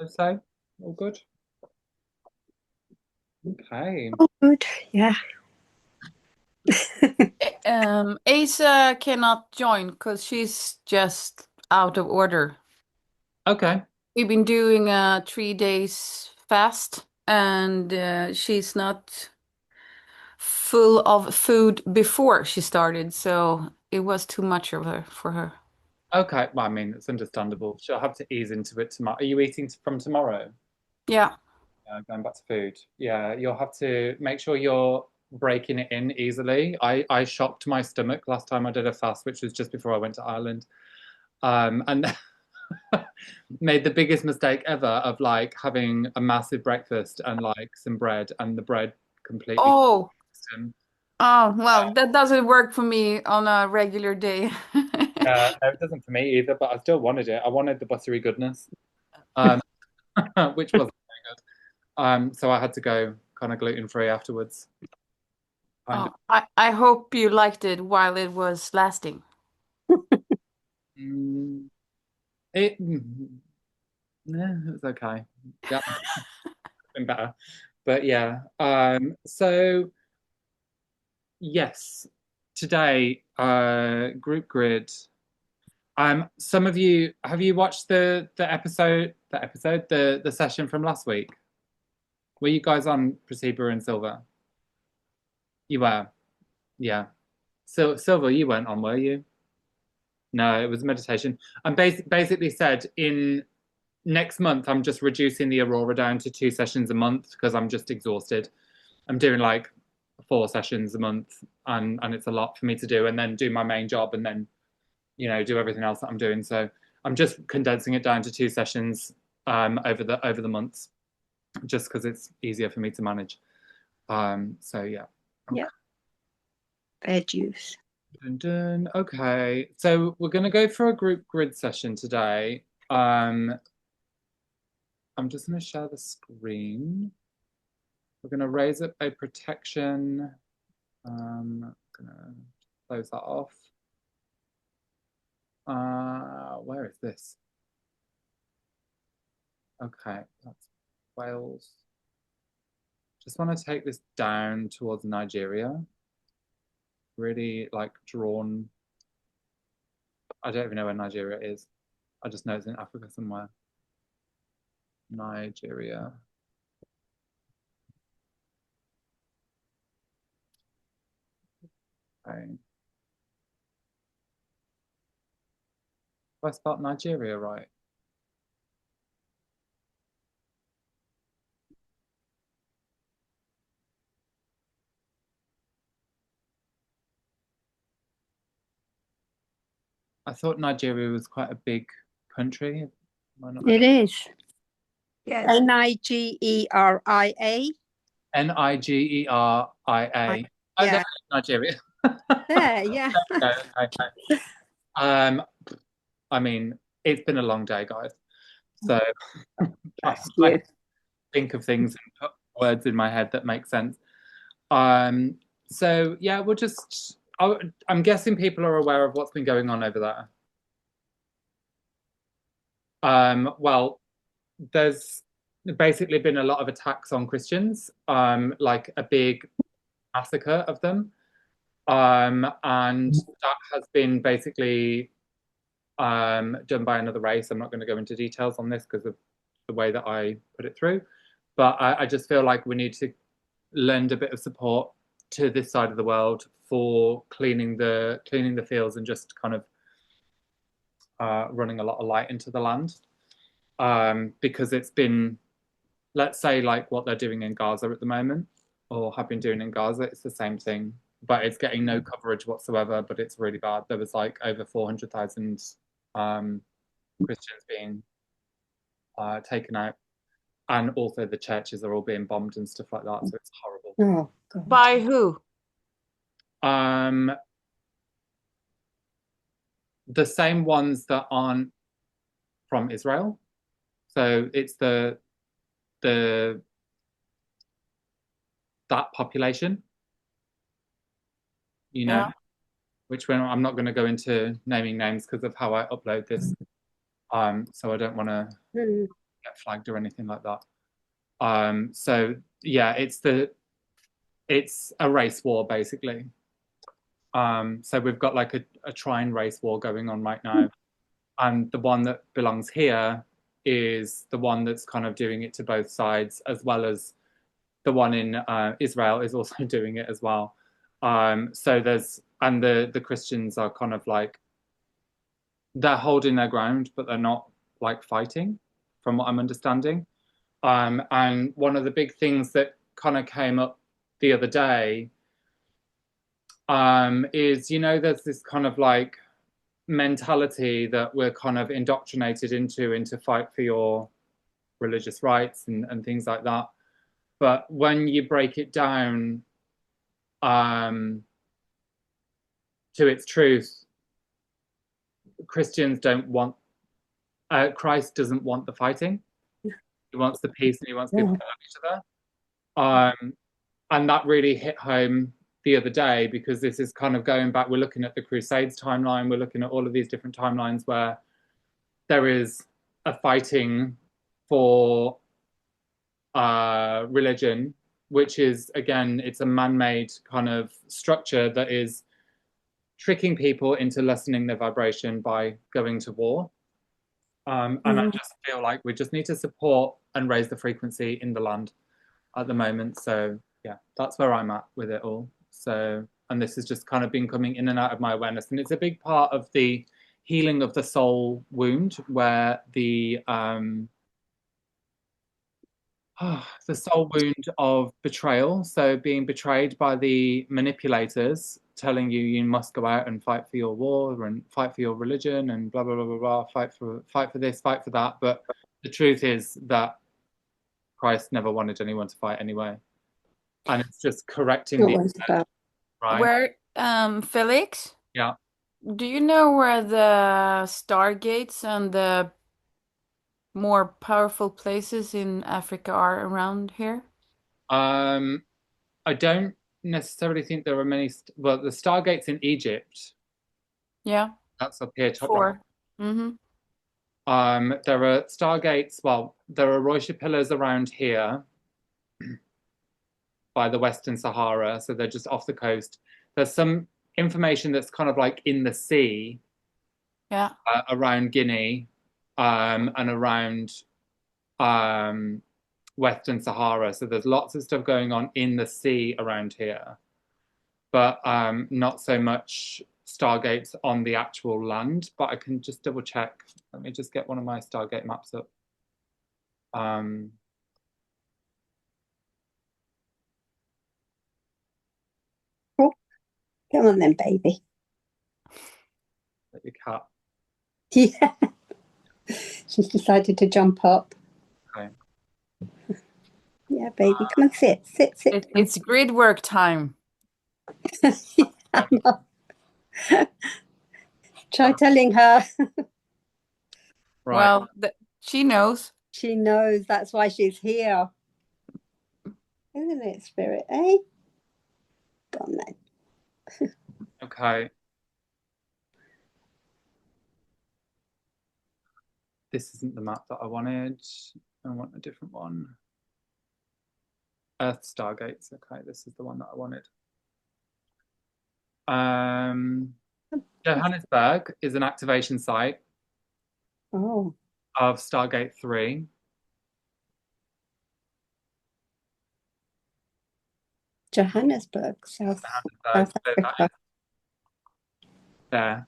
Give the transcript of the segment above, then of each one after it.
So, all good. Okay. Oh, good. Yeah. Asa cannot join because she's just out of order. Okay. We've been doing a 3 days fast, and she's not full of food before she started, so it was too much of her for her. Okay. Well, I mean, it's understandable. She'll have to ease into it tomorrow. Are you eating from tomorrow? Yeah. Going back to food. Yeah, you'll have to make sure you're breaking it in easily. I shocked my stomach last time I did a fast, which was just before I went to Ireland. And made the biggest mistake ever of like having a massive breakfast and like some bread and the bread completely. Oh, oh, well, that doesn't work for me on a regular day. No, it doesn't for me either, but I still wanted it. I wanted the buttery goodness, um, which wasn't very good. So I had to go kind of gluten free afterwards. Kind of. Oh, I hope you liked it while it was lasting. Mm, it, yeah, it was okay. Yeah, been better, but yeah. So yes, today, group grid. Some of you have you watched the session from last week? Were you guys on Prasiba and Silver? You were, yeah. So Silver, you weren't on, were you? No, it was meditation. And basically said in next month I'm just reducing the aurora down to 2 sessions a month because I'm just exhausted. I'm doing like 4 sessions a month and it's a lot for me to do and then do my main job and then do everything else that I'm doing. So I'm just condensing it down to 2 sessions over the months, just because it's easier for me to manage. So yeah. Okay. Yeah. Fair juice. Dun, dun. Okay. So we're gonna go for a group grid session today. I'm just gonna share the screen. We're gonna raise up a protection. Gonna close that off. Where is this? Okay, that's Wales. Just want to take this down towards Nigeria. Really like drawn. I don't even know where Nigeria is. I just know it's in Africa somewhere. Nigeria. Okay. Have I spelled Nigeria right? I thought Nigeria was quite a big country. Am I not It correct? is. Yes. Nigeria. Nigeria. Oh, there Yeah. is Nigeria. There, yeah. Okay, okay, okay. Um, I mean, it's been a long day, guys. So trying to Bless like you. think of things and put words in my head that make sense. Um, so yeah, we'll just. I'm guessing people are aware of what's been going on over there. Well, there's basically been a lot of attacks on Christians, like a big massacre of them, and that has been basically done by another race. I'm not going to go into details on this because of the way that I put it through, but I just feel like we need to lend a bit of support to this side of the world for cleaning the fields and just kind of running a lot of light into the land, because it's been, let's say, like what they're doing in Gaza at the moment or have been doing in Gaza. It's the same thing, but it's getting no coverage whatsoever. But it's really bad. There was like over 400,000 um, Christians being taken out, and also the churches are all being bombed and stuff like that. So it's horrible. Oh, God. By who? Um, the same ones that aren't from Israel. So it's the that population, you know, Yeah. which when I'm not going to go into naming names because of how I upload this. So I don't want to Mm. get flagged or anything like that. So yeah, it's a race war basically. So we've got like a trine race war going on right now, and the one that belongs here is the one that's kind of doing it to both sides, as well as the one in Israel is also doing it as well. So there's and the Christians are kind of like they're holding their ground, but they're not like fighting, from what I'm understanding. And one of the big things that kind of came up the other day is, there's this kind of like mentality that we're kind of indoctrinated into fight for your religious rights and things like that. But when you break it down to its truth, Christians don't want, Christ doesn't want the fighting. He wants the peace and he wants people to love each other. And that really hit home the other day because this is kind of going back. We're looking at the Crusades timeline. We're looking at all of these different timelines where there is a fighting for religion, which is, again, it's a man-made kind of structure that is tricking people into lessening their vibration by going to war. And I just feel like we just need to support and raise the frequency in the land at the moment. So yeah, that's where I'm at with it all. So, and this has just kind of been coming in and out of my awareness, and it's a big part of the healing of the soul wound, where the soul wound of betrayal. So being betrayed by the manipulators, telling you must go out and fight for your war and fight for your religion and blah blah blah blah blah. Fight for this, fight for that. But the truth is that Christ never wanted anyone to fight anyway, and it's just correcting the right. Where, Felix? Yeah. Do you know where the stargates and the more powerful places in Africa are around here? I don't necessarily think there are many. Well, the stargates in Egypt. Yeah. That's up here top right. 4. Mm-hmm. There are stargates. Well, there are Roisha pillars around here by the Western Sahara, so they're just off the coast. There's some information that's kind of like in the sea, Yeah. around Guinea, and around Western Sahara. So there's lots of stuff going on in the sea around here, but not so much stargates on the actual land. But I can just double check. Let me just get one of my stargate maps up. Oh, come on then, baby. Your cat. Yeah. She's decided to jump up. Okay. Yeah, baby. Come and sit. Sit. It's grid work time. Yeah, try telling her. Right. Well, she knows. She knows that's why she's here. Isn't it, Spirit, eh? Go on then. Okay. This isn't the map that I wanted. I want a different one. Earth Stargates. Okay, this is the one that I wanted. Johannesburg is an activation site Oh, of Stargate 3. Johannesburg, South Africa. There.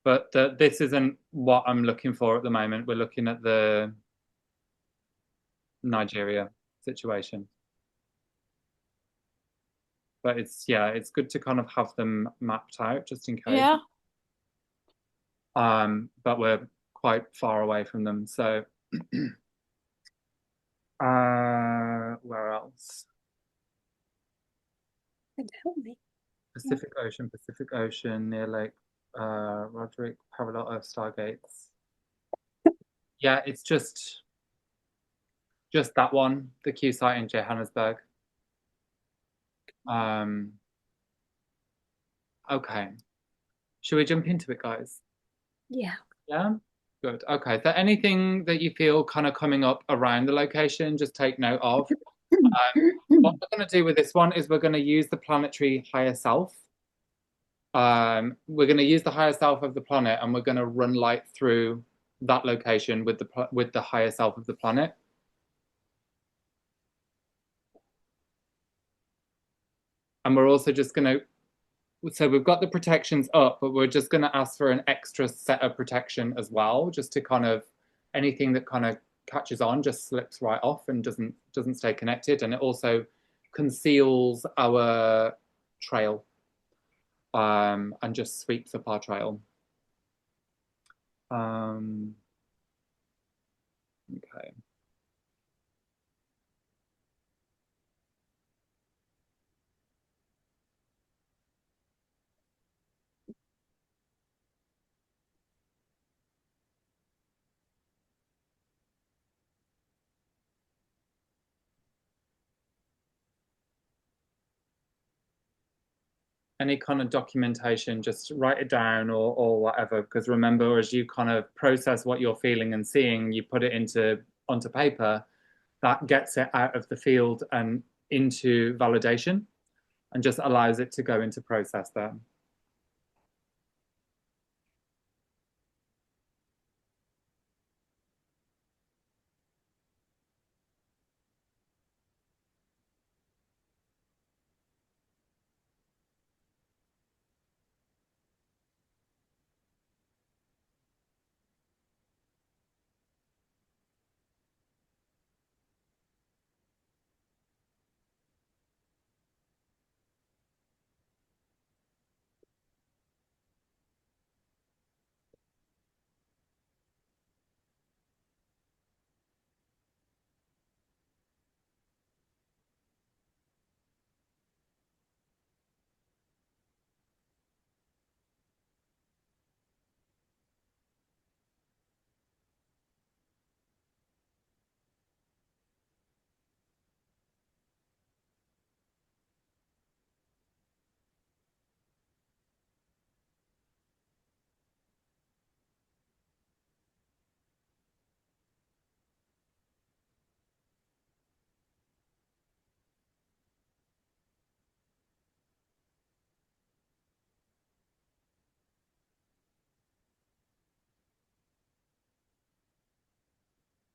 But this isn't what I'm looking for at the moment. We're looking at the Nigeria situation. But it's good to kind of have them mapped out just in case. Yeah. But we're quite far away from them. So where else? Help me. Pacific Ocean, near Lake Roderick, parallel Earth stargates. Yeah, it's just Just that one, the Q site in Johannesburg. Um, okay. Should we jump into it, guys? Yeah. Yeah? Good. Okay. So anything that you feel kind of coming up around the location, just take note of. What we're going to do with this one is we're going to use the planetary higher self. We're going to use the higher self of the planet, and we're going to run light through that location with the higher self of the planet. And we're also just going to so we've got the protections up, but we're just going to ask for an extra set of protection as well, just to kind of anything that kind of catches on just slips right off and doesn't stay connected, and it also conceals our trail and just sweeps up our trail. Okay. Any kind of documentation, just write it down or whatever. Because remember, as you kind of process what you're feeling and seeing, you put it onto paper. That gets it out of the field and into validation, and just allows it to go into process there.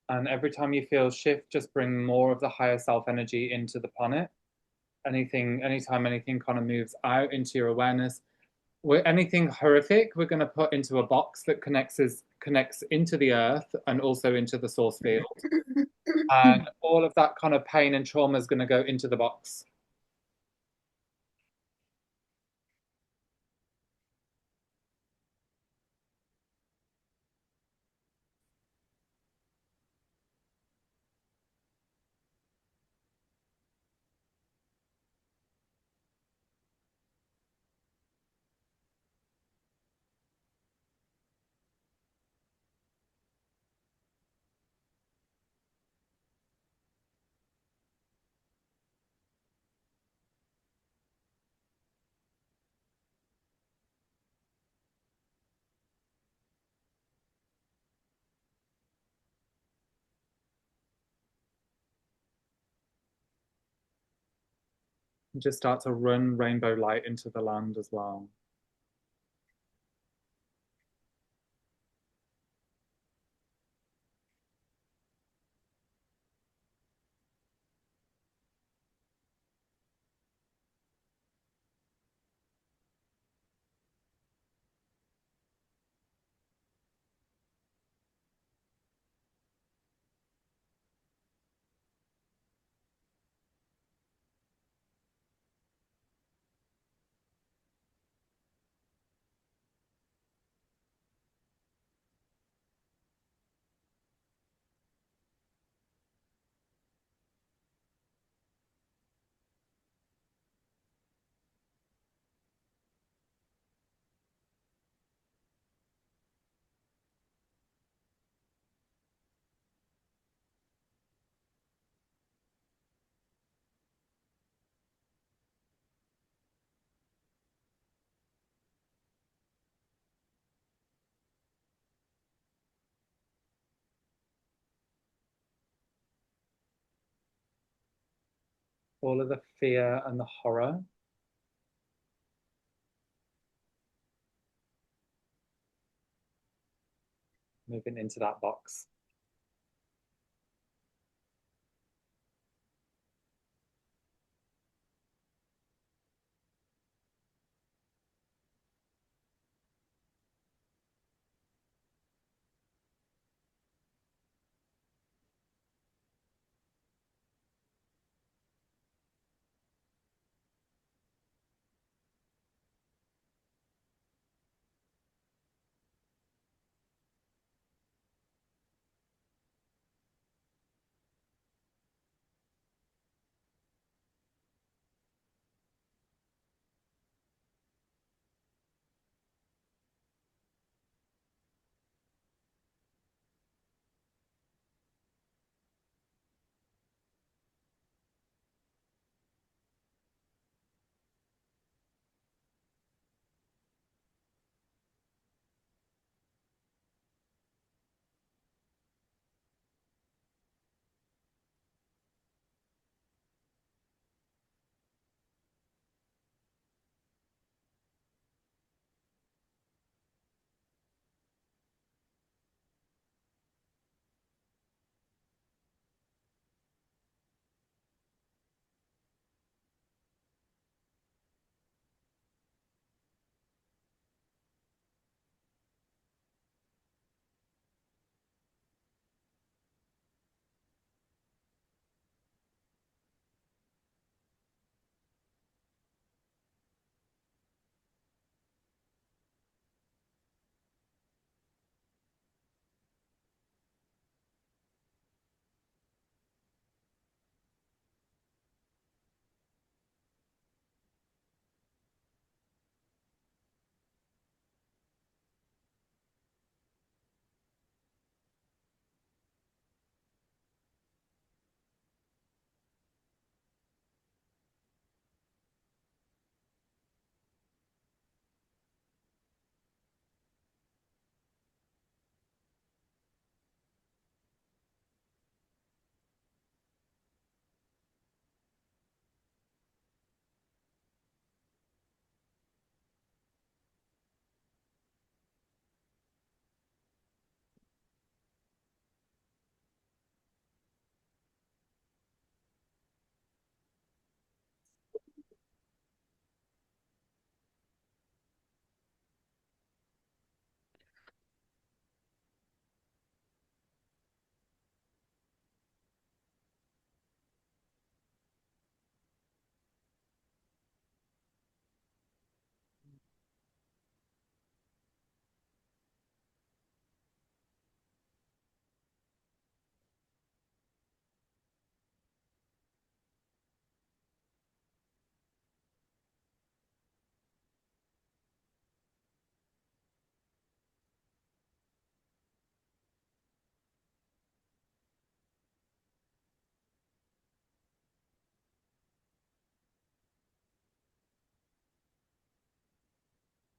And every time you feel shift, just bring more of the higher self energy into the planet. Anytime anything kind of moves out into your awareness, anything horrific, we're going to put into a box that connects into the earth and also into the source field. And all of that kind of pain and trauma is going to go into the box. And just start to run rainbow light into the land as well. all of the fear and the horror. Moving into that box.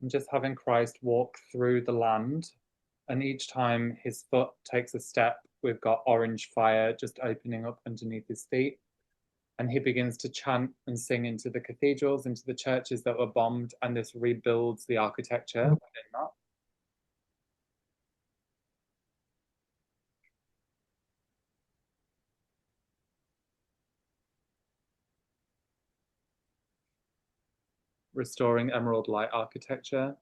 And just having Christ walk through the land. And each time his foot takes a step, we've got orange fire just opening up underneath his feet. And he begins to chant and sing into the cathedrals, into the churches that were bombed, and this rebuilds the architecture within that. Restoring emerald light architecture.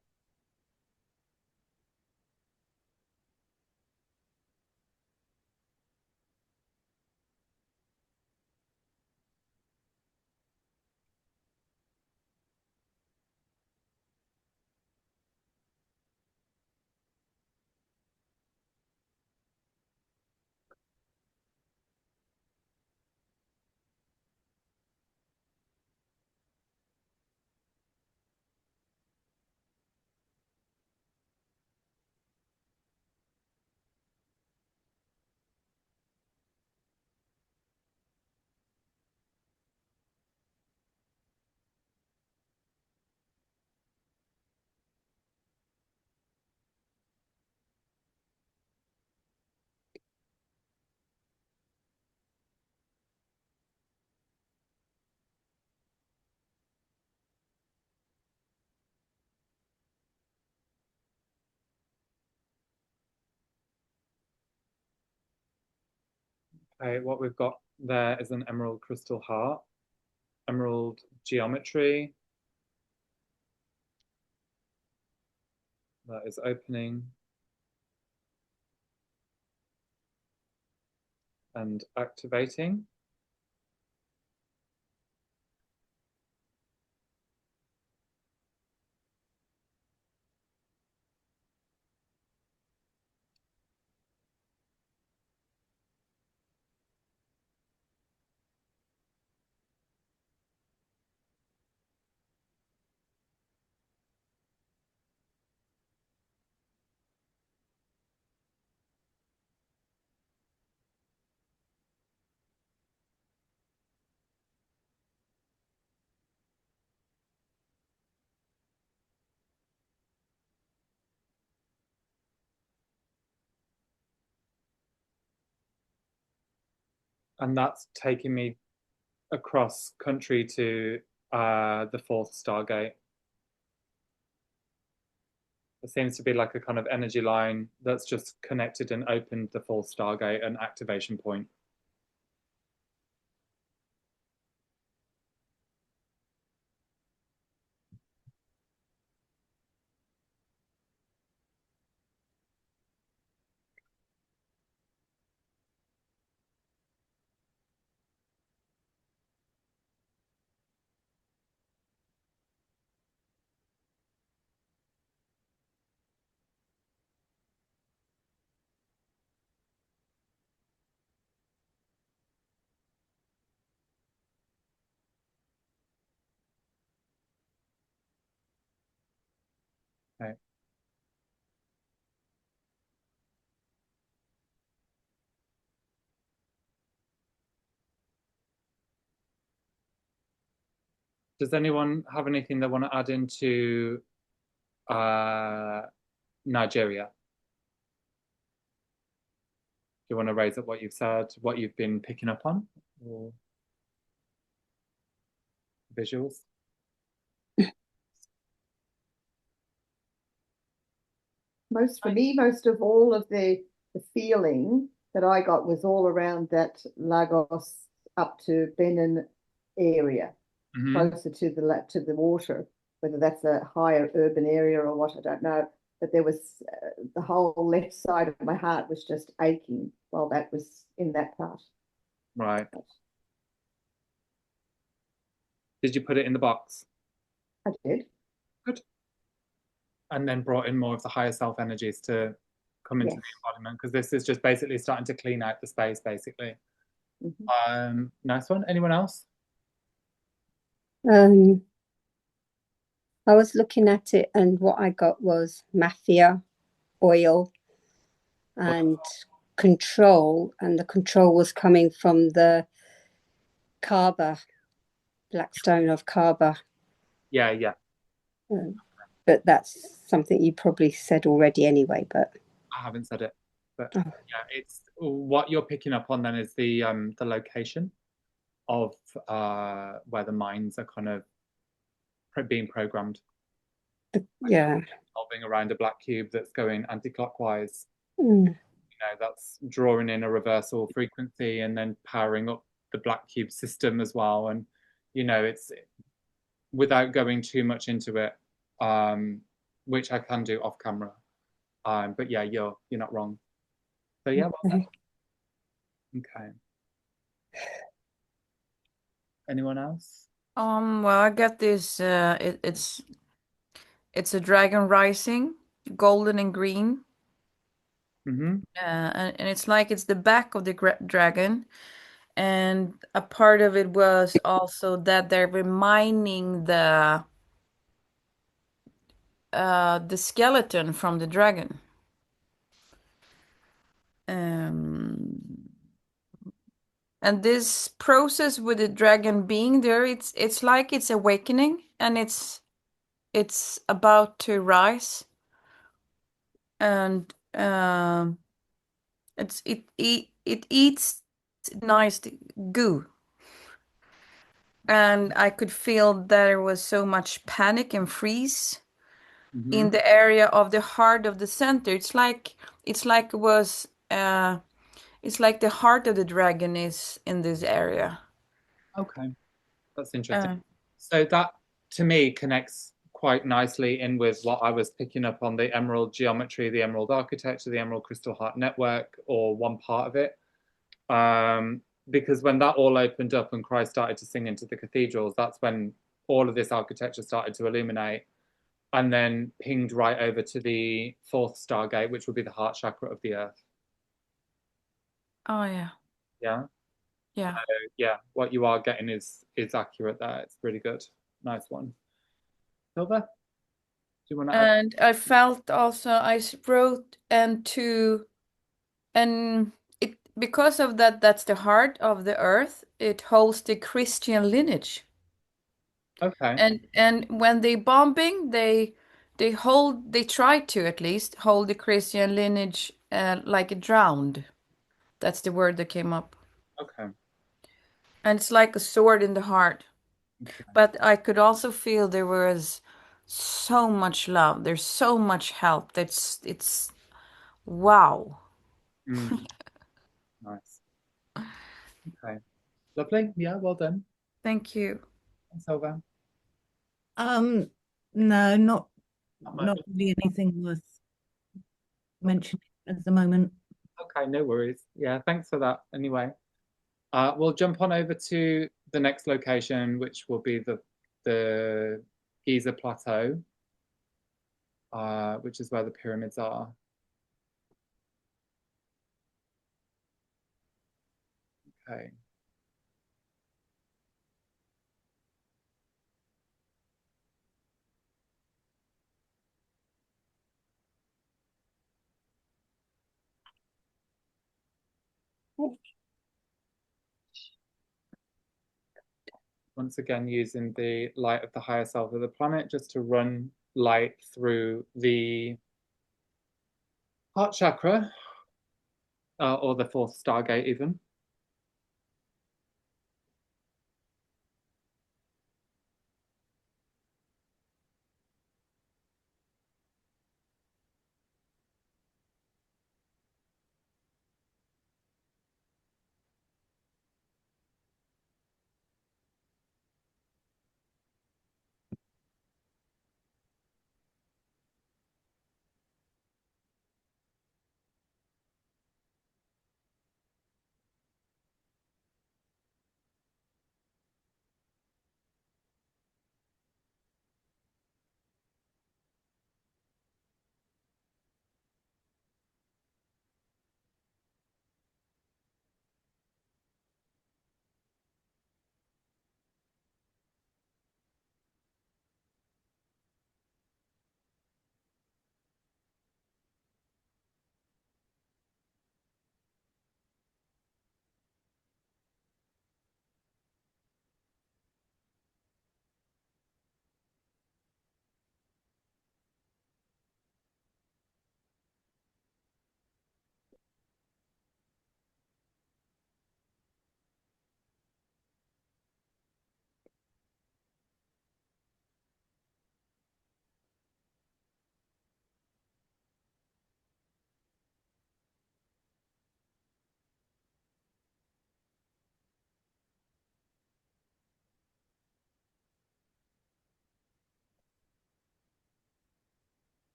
Okay, what we've got there is an emerald crystal heart, emerald geometry that is opening and activating. And that's taking me across country to the fourth Stargate. There seems to be like a kind of energy line that's just connected and opened the fourth Stargate and activation point. Okay. Does anyone have anything they want to add into uh, Nigeria? Do you want to raise up what you've said, what you've been picking up on, or visuals? Most of all of the feeling that I got was all around that Lagos up to Benin area, closer to the water. Whether that's a higher urban area or what, I don't know. But there was the whole left side of my heart was just aching while that was in that part. Right. Did you put it in the box? I did. Good. And then brought in more of the higher self energies to come into Yes. the embodiment, because this is just basically starting to clean out the space, basically. Nice one. Anyone else? I was looking at it, and what I got was mafia, oil, and control, and the control was coming from the Kaaba, Black Stone of Kaaba. Yeah. But that's something you probably said already anyway, but I haven't said it. But yeah, it's what you're picking up on then is the location of where the minds are kind of being programmed. Yeah. Revolving around a black cube that's going anti-clockwise. Mm. You know, that's drawing in a reversal frequency and then powering up the black cube system as well. And you know, it's without going too much into it, which I can do off camera. But yeah, you're not wrong. So yeah, well done. Okay. Anyone else? Well, I got this. It's a dragon rising, golden and green. And it's like it's the back of the dragon, and a part of it was also that they're reminding the skeleton from the dragon. And this process with the dragon being there, it's like it's awakening, and it's about to rise, and it eats nice goo, and I could feel there was so much panic and freeze in the area of the heart of the center. It's like it was It's like the heart of the dragon is in this area. Okay, that's interesting. Uh, So that to me connects quite nicely in with what I was picking up on the emerald geometry, the emerald architecture, the emerald crystal heart network, or one part of it. Because when that all opened up and Christ started to sing into the cathedrals, that's when all of this architecture started to illuminate and then pinged right over to the fourth stargate, which would be the heart chakra of the earth. oh yeah, Yeah. yeah. Yeah, what you are getting is accurate there. It's really good. Nice one. Silver, do you want to add? And I felt also wrote and it because of that, that's the heart of the earth. It holds the Christian lineage. Okay. And when they bombing, they try to at least hold the Christian lineage like drowned. That's the word that came up. Okay. And it's like a sword in the heart. Okay. But I could also feel there was so much love. There's so much help. It's wow. Mm, nice. Okay. Lovely. Yeah, well done. Thank you. Thanks, Silver. Um, no, Not much. not really anything worth Okay. mentioning at the moment. Okay, no worries. Yeah, thanks for that. Anyway, we'll jump on over to the next location, which will be the Giza Plateau, which is where the pyramids are. Okay. Once again, using the light of the higher self of the planet just to run light through the heart chakra, or the fourth stargate even.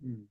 Mm.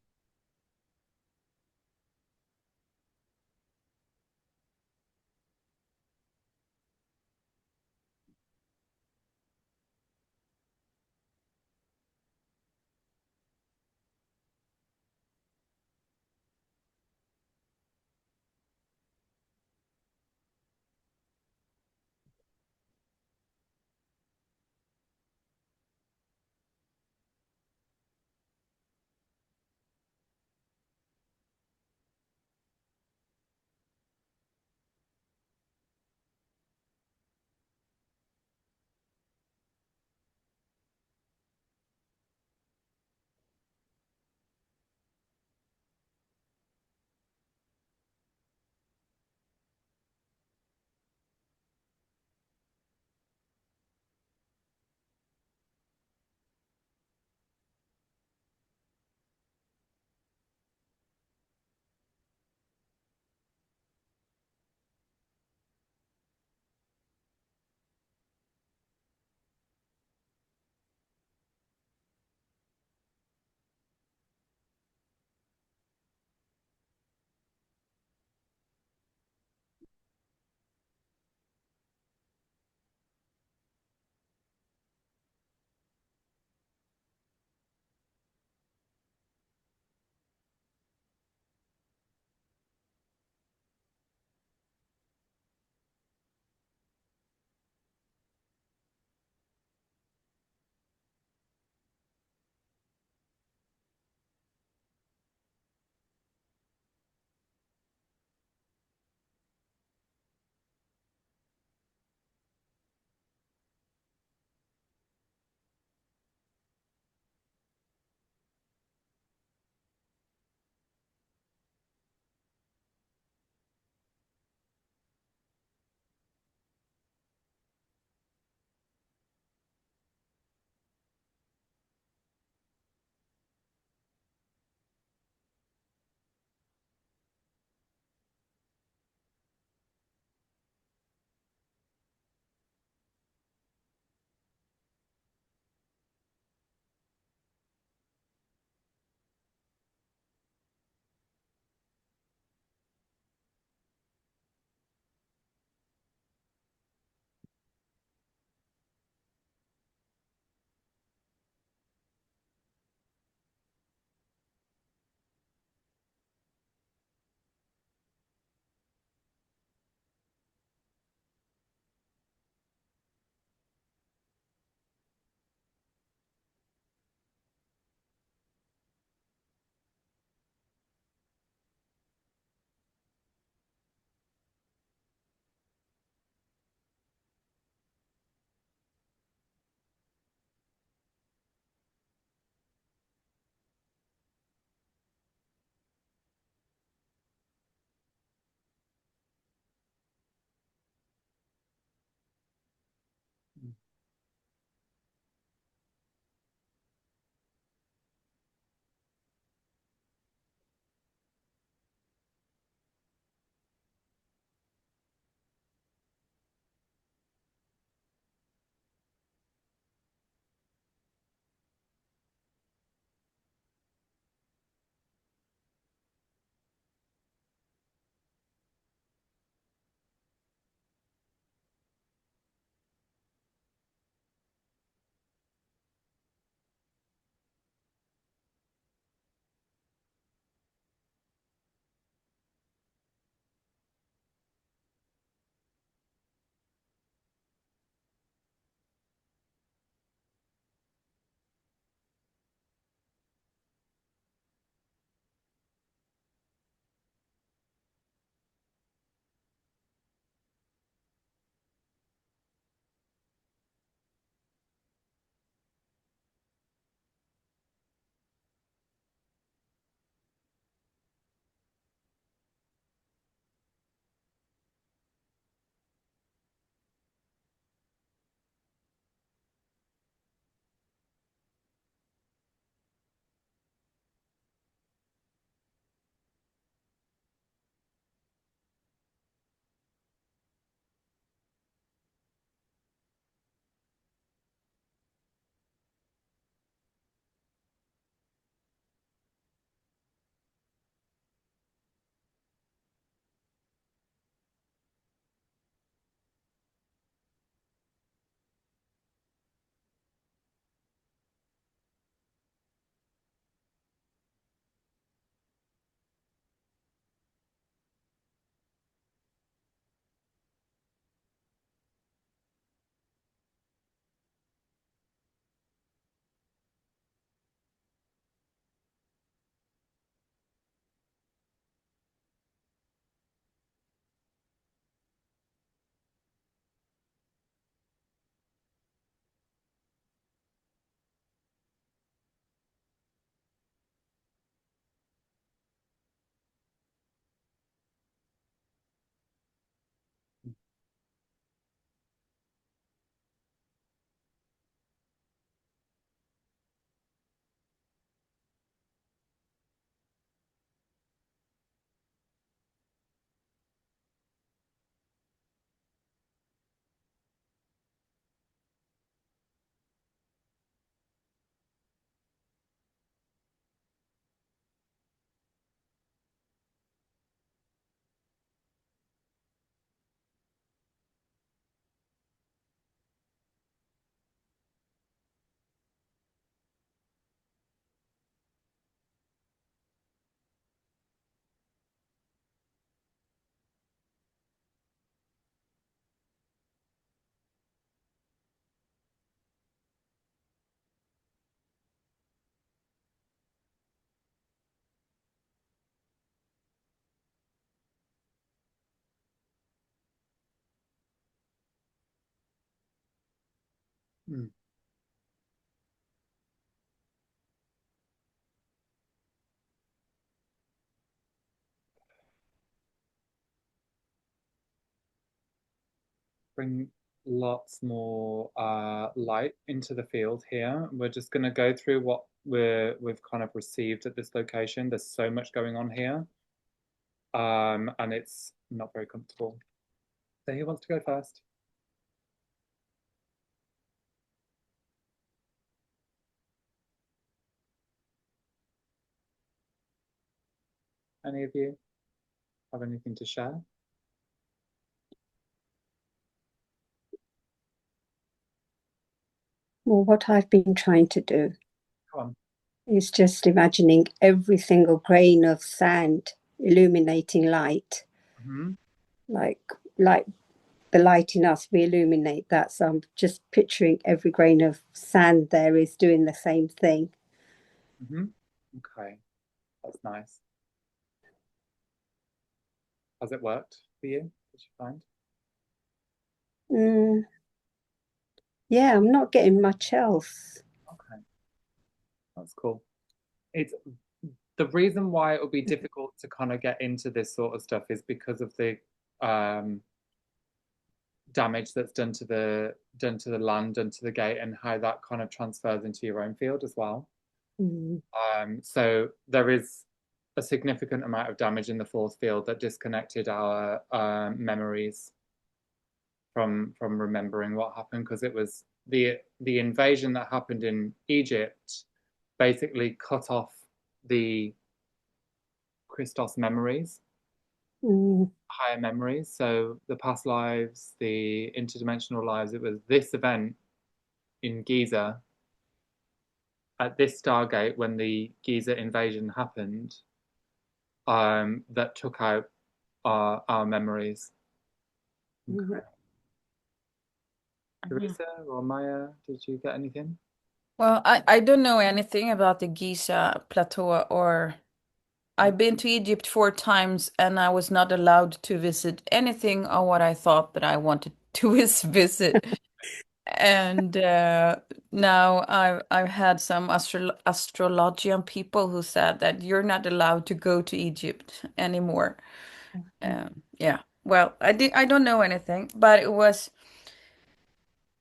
Mm. Bring lots more light into the field here. We're just going to go through what we've kind of received at this location. There's so much going on here, and it's not very comfortable. So who wants to go first? Any of you have anything to share? Well, what I've been trying to do Come on. is just imagining every single grain of sand illuminating light, like the light in us, we illuminate that. So I'm just picturing every grain of sand there is doing the same thing. Okay, that's nice. Has it worked for you? Did you find? Yeah, I'm not getting much else. Okay, that's cool. It's the reason why it will be difficult to kind of get into this sort of stuff is because of the damage that's done to the land and to the gate, and how that kind of transfers into your own field as well. So there is a significant amount of damage in the force field that disconnected our memories from remembering what happened, because it was the invasion that happened in Egypt basically cut off the Christos memories, higher memories. So the past lives, the interdimensional lives. It was this event in Giza at this Stargate when the Giza invasion happened, that took out our memories. Okay. Teresa or Maya, did you get anything? Well, I don't know anything about the Giza plateau, or I've been to Egypt 4 times and I was not allowed to visit anything of what I thought that I wanted to visit. And now I've had some astrologian people who said that you're not allowed to go to Egypt anymore. Yeah. Well, I don't know anything, but it was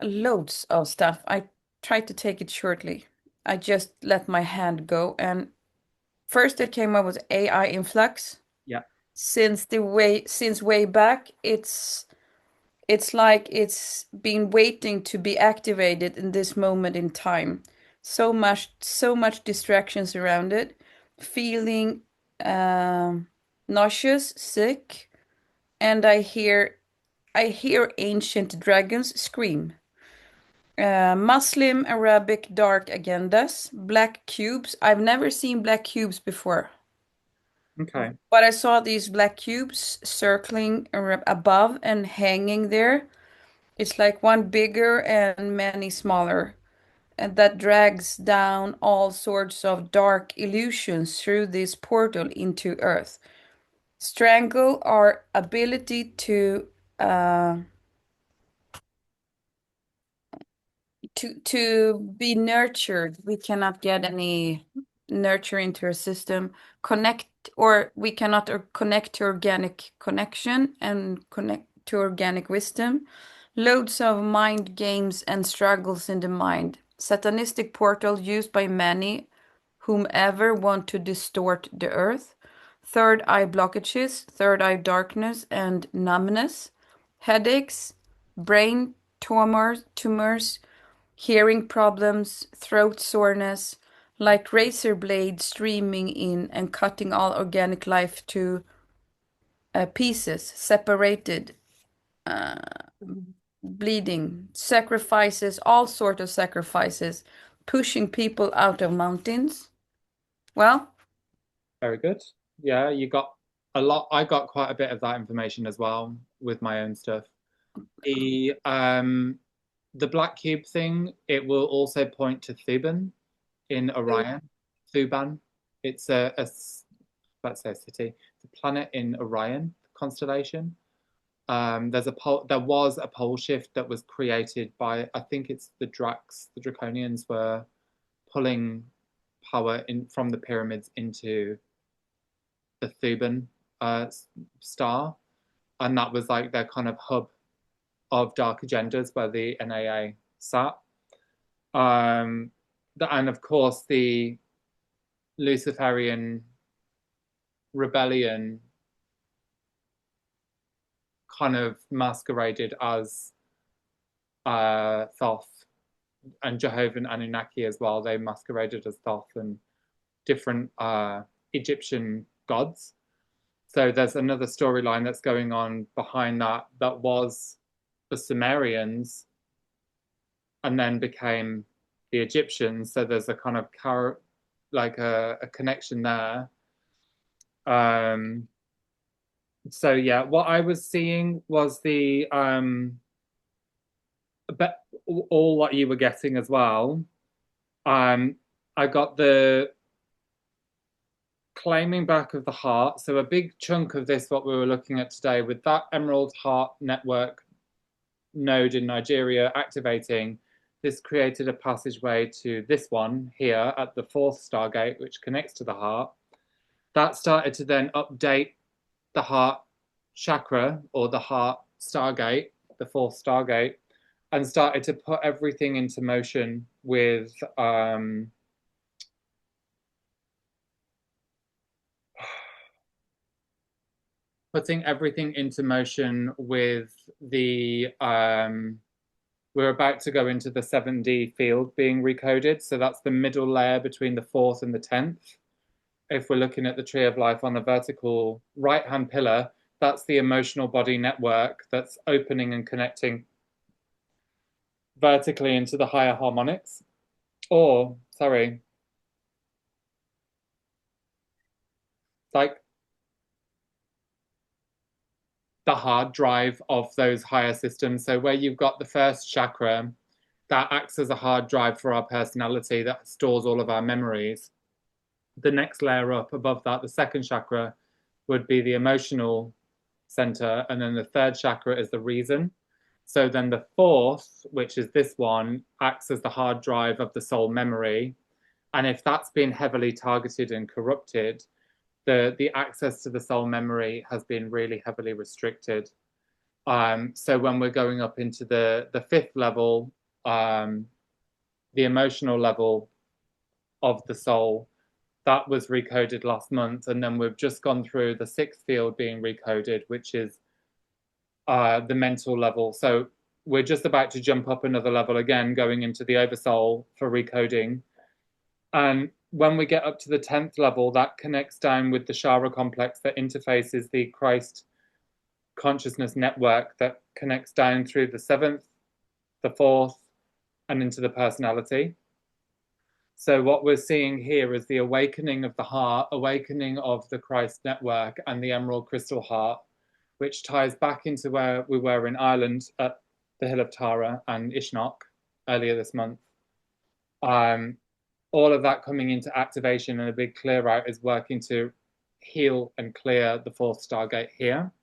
loads of stuff. I tried to take it shortly. I just let my hand go, and first it came up with AI influx. Yeah. Since way back, it's like it's been waiting to be activated in this moment in time. So much distractions around it, feeling nauseous, sick, and I hear ancient dragons scream. Muslim Arabic dark agendas, black cubes. I've never seen black cubes before. Okay. But I saw these black cubes circling above and hanging there. It's like one bigger and many smaller, and that drags down all sorts of dark illusions through this portal into Earth. Strangle our ability uh, to be nurtured. We cannot get any nurture into our system. Connect, or we cannot connect to organic connection and connect to organic wisdom. Loads of mind games and struggles in the mind. Satanistic portal used by many whomever want to distort the earth. Third eye blockages, third eye darkness and numbness, headaches, brain tumors, hearing problems, throat soreness, like razor blades streaming in and cutting all organic life to pieces, separated, bleeding, sacrifices, all sort of sacrifices, pushing people out of mountains. Well, Very good. Yeah, you got a lot. I got quite a bit of that information as well with my own stuff. The black cube thing, it will also point to Thuban in Orion. Thuban. It's let's say a city. It's a planet in Orion constellation. there was a pole shift that was created by, I think it's the Draconians were pulling power in from the pyramids into the Theban star, and that was like their kind of hub of dark agendas where the NAA sat. And of course the Luciferian rebellion kind of masqueraded as Thoth, and Jehovah and Anunnaki as well. They masqueraded as Thoth and different Egyptian gods. So there's another storyline that's going on behind that was the Sumerians and then became the Egyptians. So there's a kind of like a connection there. So yeah, what I was seeing was the but all what you were getting as well. I got the claiming back of the heart. So a big chunk of this, what we were looking at today, with that Emerald Heart Network node in Nigeria activating, this created a passageway to this one here at the fourth Stargate, which connects to the heart. That started to then update the heart chakra or the heart Stargate, the fourth Stargate, and started to put everything into motion with putting everything into motion with the we're about to go into the 7D field being recoded. So that's the middle layer between the fourth and the 10th. If we're looking at the tree of life on the vertical right-hand pillar, that's the emotional body network that's opening and connecting vertically into the higher harmonics. Or, sorry, like the hard drive of those higher systems. So where you've got the first chakra, that acts as a hard drive for our personality that stores all of our memories. The next layer up above that, the second chakra, would be the emotional center. And then the third chakra is the reason. So then the fourth, which is this one, acts as the hard drive of the soul memory. And if that's been heavily targeted and corrupted, the access to the soul memory has been really heavily restricted. So when we're going up into the fifth level, the emotional level of the soul, that was recoded last month. And then we've just gone through the sixth field being recoded, which is the mental level. So we're just about to jump up another level again, going into the oversoul for recoding. And when we get up to the 10th level, that connects down with the Shara complex that interfaces the Christ consciousness network that connects down through the 7th, the 4th, and into the personality. So what we're seeing here is the awakening of the heart, awakening of the Christ network and the emerald crystal heart, which ties back into where we were in Ireland at the Hill of Tara and Ishnok earlier this month. All of that coming into activation, and a big clear out is working to heal and clear the fourth Stargate here.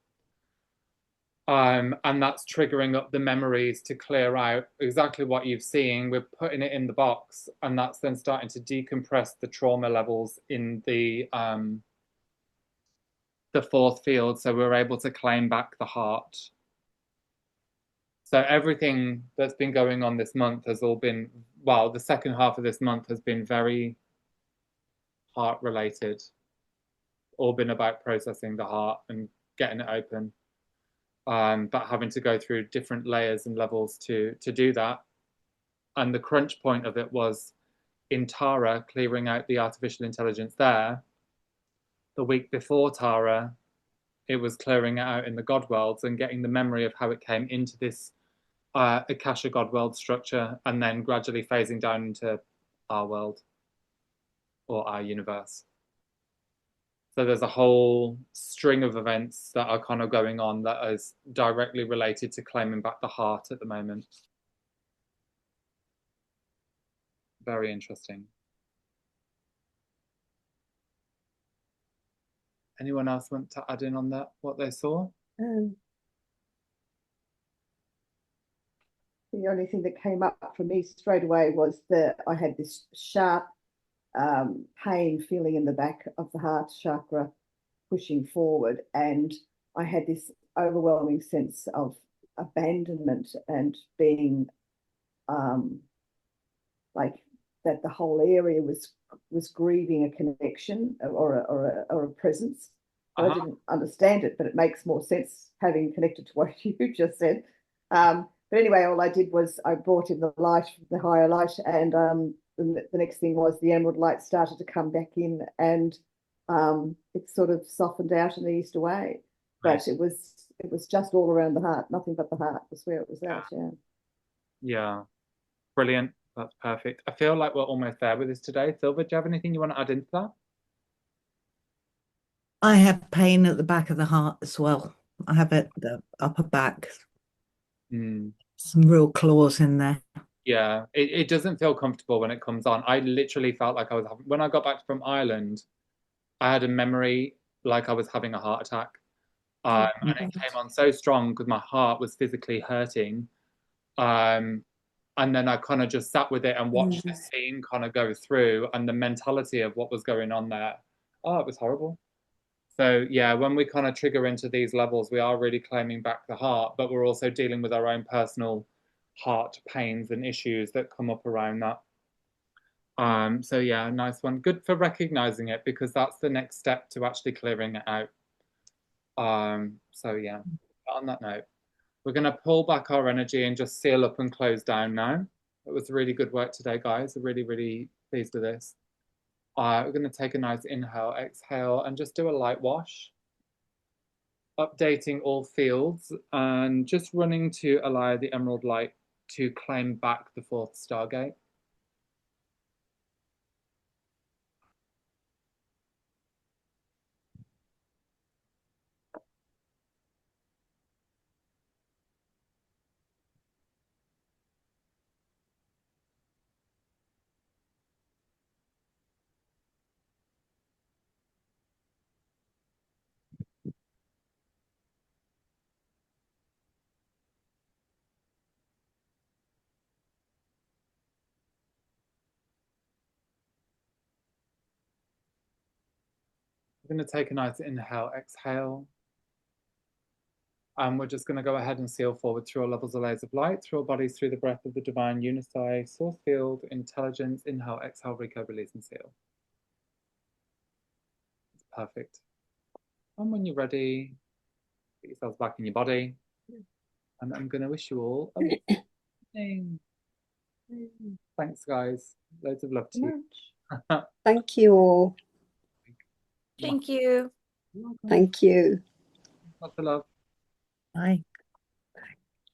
And that's triggering up the memories to clear out exactly what you've seen. We're putting it in the box, and that's then starting to decompress the trauma levels in the fourth field, so we're able to claim back the heart. So everything that's been going on this month has all been, well, the second half of this month has been very heart related, all been about processing the heart and getting it open, but having to go through different layers and levels to do that. And the crunch point of it was in Tara, clearing out the artificial intelligence there. The week before Tara, it was clearing it out in the God worlds and getting the memory of how it came into this Akasha God world structure, and then gradually phasing down into our world or our universe. So there's a whole string of events that are kind of going on that is directly related to claiming back the heart at the moment. Very interesting. Anyone else want to add in on that, what they saw? The only thing that came up for me straight away was that I had this sharp pain feeling in the back of the heart chakra pushing forward, and I had this overwhelming sense of abandonment and being like that the whole area was grieving a connection or a presence. I didn't understand it, but it makes more sense having connected to what you just said. But anyway, all I did was I brought in the light, the higher light, and the next thing was the emerald light started to come back in, and it sort of softened out and eased away. But it was just all around the heart, nothing but the heart was where it was at. Yeah. Yeah. Brilliant. That's perfect. I feel like we're almost there with this today. Silver, do you have anything you want to add into that? I have pain at the back of the heart as well. I have it the upper back. Some real claws in there. Yeah, it doesn't feel comfortable when it comes on. I literally felt like I was having, when I got back from Ireland, I had a memory like I was having a heart attack. And it came on so strong because my heart was physically hurting. And then I kind of just sat with it and watched the scene kind of go through and the mentality of what was going on there. Oh, it was horrible. So yeah, when we kind of trigger into these levels, we are really claiming back the heart, but we're also dealing with our own personal heart pains and issues that come up around that. So yeah, nice one. Good for recognizing it, because that's the next step to actually clearing it out. So yeah, on that note, we're going to pull back our energy and just seal up and close down now. It was really good work today, guys. I'm really, really pleased with this. We're going to take a nice inhale, exhale, and just do a light wash. Updating all fields and just running to allow the emerald light to claim back the fourth stargate. We're going to take a nice inhale, exhale. And we're just going to go ahead and seal forward through our levels of layers of light, through our bodies, through the breath of the divine Unisci, source field, intelligence, inhale, exhale, recode, release, and seal. It's perfect. And when you're ready, get yourselves back in your body. And I'm going to wish you all a wonderful evening. Thanks, guys. Loads of love to you. Thank you all. Thank you. Thank you. Lots of love. Bye.